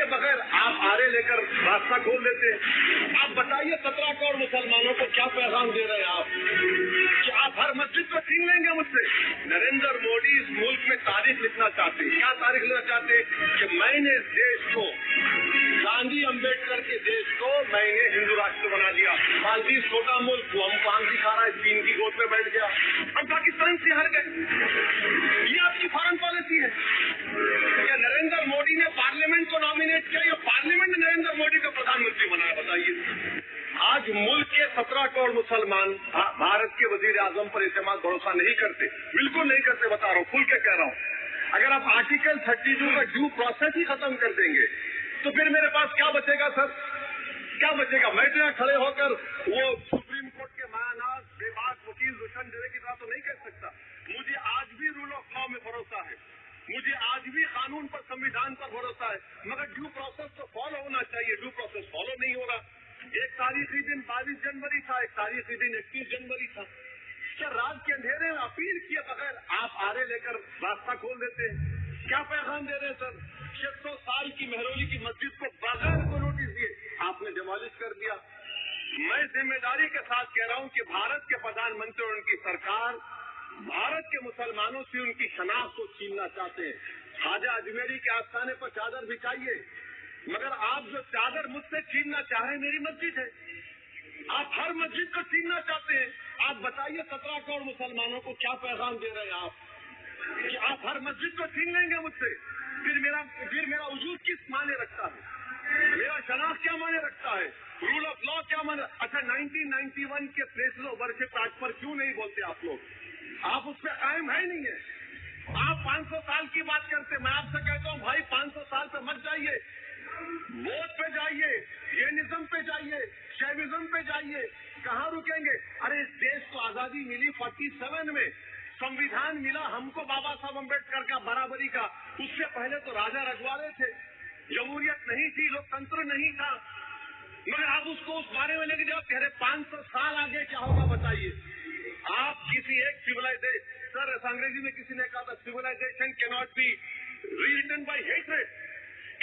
बगैर आप आरे लेकर रास्ता खोल देते हैं। आप बताइए 17 करोड़ मुसलमानों को क्या पैगाम दे रहे हैं आप? कि आप हर मस्जिद को छीन लेंगे मुझसे? नरेंद्र मोदी इस मुल्क में तारीख लिखना चाहते हैं। क्या तारीख लिखना चाहते हैं? कि मैंने इस देश को, गांधी अम्बेडकर के देश को मैंने हिंदू राष्ट्र बना दिया। मालदीव छोटा मुल्क वो हमको आंख दिखा रहा है, चीन की गोद में बैठ गया, हम पाकिस्तान से हार गए। ये आपकी फॉरेन पॉलिसी है। क्या नरेंद्र मोदी ने पार्लियामेंट को नॉमिनेट किया या पार्लियामेंट ने नरेंद्र मोदी को प्रधानमंत्री बनाया? बताइए। आज मुल्क के 17 करोड़ मुसलमान भारत के वजीर आजम पर इस्तेमाल भरोसा नहीं करते, बिल्कुल नहीं करते, बता रहा हूँ, खुल के कह रहा हूँ। अगर आप आर्टिकल 32 का ड्यू प्रोसेस ही खत्म कर देंगे तो फिर मेरे पास क्या बचेगा सर? क्या बचेगा? मैं तो यहाँ खड़े होकर वो सुप्रीम कोर्ट के महानाज बेबाक वकील रोशन जरे की तरह तो नहीं कह सकता। मुझे आज भी रूल ऑफ लॉ में भरोसा है, मुझे आज भी कानून पर, संविधान पर भरोसा है, मगर ड्यू प्रोसेस तो फॉलो होना चाहिए। ड्यू प्रोसेस फॉलो नहीं हो रहा। एक तारीखी दिन 22 जनवरी था, एक तारीखी दिन 21 जनवरी था। सर रात के अंधेरे में अपील किए बगैर आप आरे लेकर रास्ता खोल देते हैं। क्या पैगाम दे रहे हैं सर? 600 साल की मेहरौली की मस्जिद को बगैर को नोटिस दिए आपने डिमोलिश कर दिया। मैं जिम्मेदारी के साथ कह रहा हूँ कि भारत के प्रधानमंत्री और उनकी सरकार भारत के मुसलमानों से उनकी शनाख्त को छीनना चाहते हैं। ख्वाजा अजमेरी के आस्थाने पर चादर बिछाइए, मगर आप जो चादर मुझसे छीनना चाह रहे हैं मेरी मस्जिद है। आप हर मस्जिद को छीनना चाहते हैं। आप बताइए 17 करोड़ मुसलमानों को क्या पैगाम दे रहे हैं आप? कि आप हर मस्जिद को छीन लेंगे मुझसे? फिर मेरा वजूद किस माने रखता है? मेरा शनाख्त क्या माने रखता है? रूल ऑफ लॉ क्या माने? अच्छा 1991 के प्लेस ऑफ वर्शिप एक्ट पर क्यों नहीं बोलते आप लोग? आप उस पर कायम है नहीं है। आप 500 साल की बात करते, मैं आपसे कहता हूँ भाई 500 साल पे मत जाइए, वोट पे जाइए, यूनिज्म पे जाइए, शैविज्म पे जाइए। कहाँ रुकेंगे? अरे इस देश को आजादी मिली 47 में, संविधान मिला हमको बाबा साहब अम्बेडकर का बराबरी का। उससे पहले तो राजा रजवाड़े थे, जमहूरियत नहीं थी, लोकतंत्र नहीं था, मगर आप उसको उस बारे में लेके जाओ, कह रहे 500 साल आगे क्या होगा बताइए। आप किसी एक सिविलाइजेशन, सर अंग्रेजी में किसी ने कहा था civilisation can not be rewritten by hatred,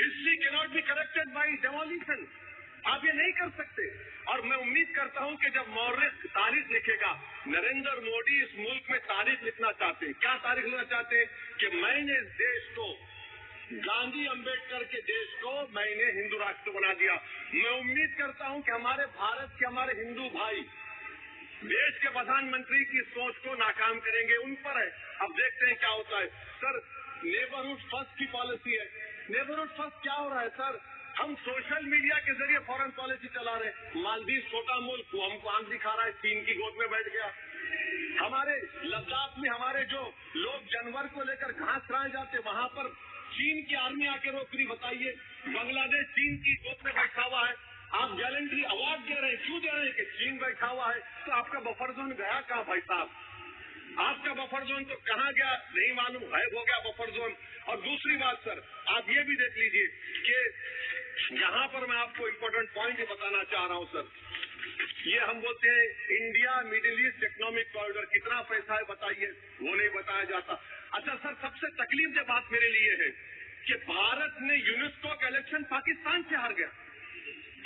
history can not be corrected by demolition. आप ये नहीं कर सकते। और मैं उम्मीद करता हूं कि जब मौर्ख तारीख लिखेगा, नरेंद्र मोदी इस मुल्क में तारीख लिखना चाहते हैं। क्या तारीख लिखना चाहते हैं? कि मैंने इस देश को, गांधी अम्बेडकर के देश को मैंने हिंदू राष्ट्र बना दिया। मैं उम्मीद करता हूं कि हमारे भारत के हमारे हिंदू भाई देश के प्रधानमंत्री की सोच को नाकाम करेंगे, उन पर है। अब देखते हैं क्या होता है। सर नेबरहुड फर्स्ट की पॉलिसी है। नेबरहुड फर्स्ट क्या हो रहा है सर? हम सोशल मीडिया के जरिए फॉरेन पॉलिसी चला रहे। मालदीव छोटा मुल्क वो हमको आंख दिखा रहा है, चीन की गोद में बैठ गया। हमारे लद्दाख में हमारे जो लोग जानवर को लेकर घास चराए जाते, वहां पर चीन की आर्मी आके रोक रही। बताइए, बांग्लादेश चीन की गोद में बैठा हुआ है। आप गैलेंट्री अवार्ड दे रहे हैं, क्यों दे रहे हैं? कि चीन बैठा हुआ है। तो आपका बफर जोन गया कहाँ भाई साहब? आपका बफर जोन तो कहाँ गया नहीं मालूम, गायब हो गया बफर जोन। और दूसरी बात सर, आप ये भी देख लीजिए कि यहाँ पर मैं आपको इम्पोर्टेंट पॉइंट बताना चाह रहा हूँ सर। ये हम बोलते हैं India middle east economic corridor, कितना पैसा है बताइए, वो नहीं बताया जाता। अच्छा सर, सबसे तकलीफ की बात मेरे लिए है कि भारत ने यूनेस्को का इलेक्शन पाकिस्तान से हार गया।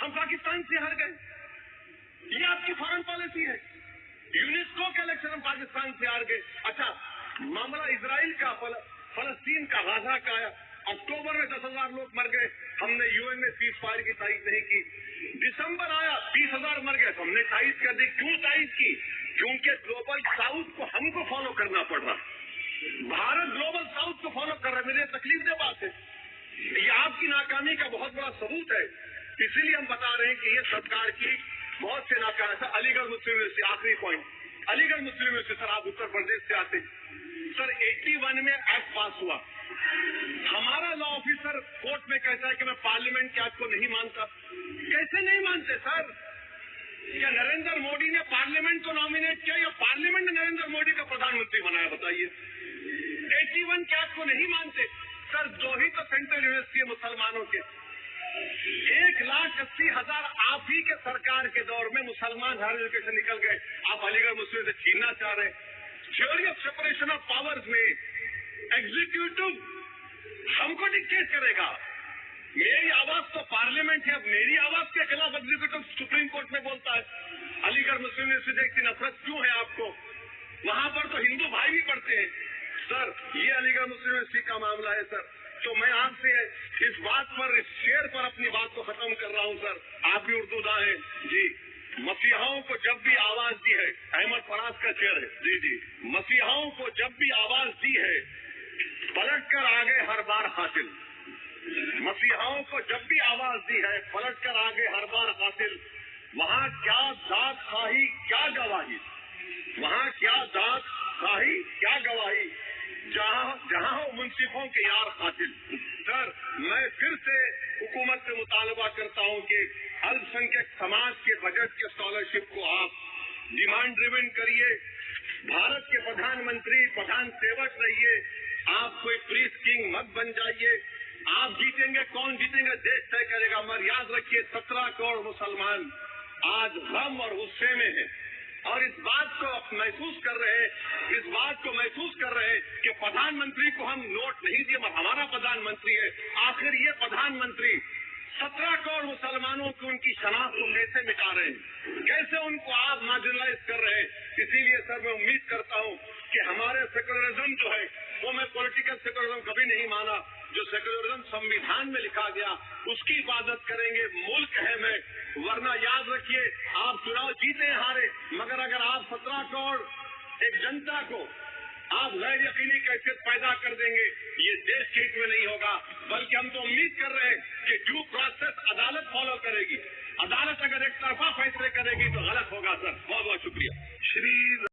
हम पाकिस्तान से हार गए। ये आपकी फॉरेन पॉलिसी है। यूनेस्को के इलेक्शन हम पाकिस्तान से हार गए। अच्छा मामला इजराइल का, फलस्तीन का, गाजा का आया। अक्टूबर में 10,000 लोग मर गए, हमने यूएन में सीज फायर की तारीख नहीं की। दिसंबर आया 20,000 मर गए, तो हमने तारीख कर दी। क्यों तारीख की? क्योंकि ग्लोबल साउथ को हमको फॉलो करना पड़ रहा। भारत ग्लोबल साउथ को फॉलो कर रहा है। मेरे तकलीफ दे बात है, ये आपकी नाकामी का बहुत बड़ा सबूत है। इसीलिए हम बता रहे हैं कि ये सरकार की बहुत से नाकामी। सर अलीगढ़ मुस्लिम यूनिवर्सिटी, आखिरी पॉइंट, अलीगढ़ मुस्लिम यूनिवर्सिटी। सर आप उत्तर प्रदेश से आते, सर 81 में एक्ट पास हुआ। हमारा लॉ ऑफिसर कोर्ट में कहता है कि मैं पार्लियामेंट के एक्ट को नहीं मानता। कैसे नहीं मानते सर? क्या नरेंद्र मोदी ने पार्लियामेंट को नॉमिनेट किया या पार्लियामेंट ने नरेंद्र मोदी का प्रधानमंत्री बनाया? बताइए। 81 के एक्ट को नहीं मानते सर। 2 ही तो सेंट्रल यूनिवर्सिटी है मुसलमानों के। 1,80,000 आप ही के सरकार के दौर में मुसलमान हायर एजुकेशन निकल गए। आप अलीगढ़ मुस्लिम से छीनना चाह रहे हैं। Theory of separation of powers में एग्जीक्यूटिव हमको डिक्टेट करेगा, मेरी आवाज तो पार्लियामेंट है, अब मेरी आवाज के खिलाफ एग्जीक्यूटिव सुप्रीम कोर्ट में बोलता है। अलीगढ़ मुस्लिम यूनिवर्सिटी की नफरत क्यों है आपको? वहां पर तो हिंदू भाई भी पढ़ते हैं। सर, ये अलीगढ़ मुस्लिम यूनिवर्सिटी का मामला है सर। तो मैं आपसे इस बात पर, इस शेर पर अपनी बात को खत्म कर रहा हूं सर। आप भी उर्दू दां हैं जी। मसीहाओं को जब भी आवाज दी है, अहमद फराज का शेर है जी जी, मसीहाओं को जब भी आवाज दी है पलट कर आगे हर बार हासिल। मसीहाओं को जब भी आवाज दी है पलट कर आगे हर बार हासिल। वहाँ क्या जात खाही क्या गवाही, वहाँ क्या जात खाही क्या गवाही, जहाँ हो मुंसिफों के यार कातिल। सर, मैं फिर से हुकूमत से मुतालबा करता हूँ कि अल्पसंख्यक समाज के बजट के स्कॉलरशिप को आप डिमांड ड्रिवन करिए। भारत के प्रधानमंत्री प्रधान सेवक रहिए, आप कोई प्रीस किंग मत बन जाइए। आप जीतेंगे, कौन जीतेंगे देश तय करेगा, मगर याद रखिए 17 करोड़ मुसलमान आज गम और गुस्से में हैं और इस बात को महसूस कर रहे हैं कि प्रधानमंत्री को हम नोट नहीं दिए, मगर हमारा प्रधानमंत्री है। आखिर ये प्रधानमंत्री 17 करोड़ मुसलमानों की उनकी शनाख्त को कैसे मिटा रहे हैं, कैसे उनको आप मार्जिनलाइज कर रहे हैं। इसीलिए सर मैं उम्मीद करता हूँ कि हमारे सेकुलरिज्म जो है वो, मैं पॉलिटिकल सेकुलरिज्म कभी नहीं माना, जो सेकुलरिज्म संविधान में लिखा गया उसकी इबादत करेंगे। मुल्क है मैं, वरना याद रखिए आप चुनाव जीते हारे, मगर अगर आप 17 करोड़ एक जनता को आप गैर यकीनी कैफियत पैदा कर देंगे, ये देश के हित में नहीं होगा। बल्कि हम तो उम्मीद कर रहे हैं कि ड्यू प्रोसेस अदालत फॉलो करेगी। अदालत अगर एक तरफा फैसले करेगी तो गलत होगा सर। बहुत बहुत शुक्रिया। श्री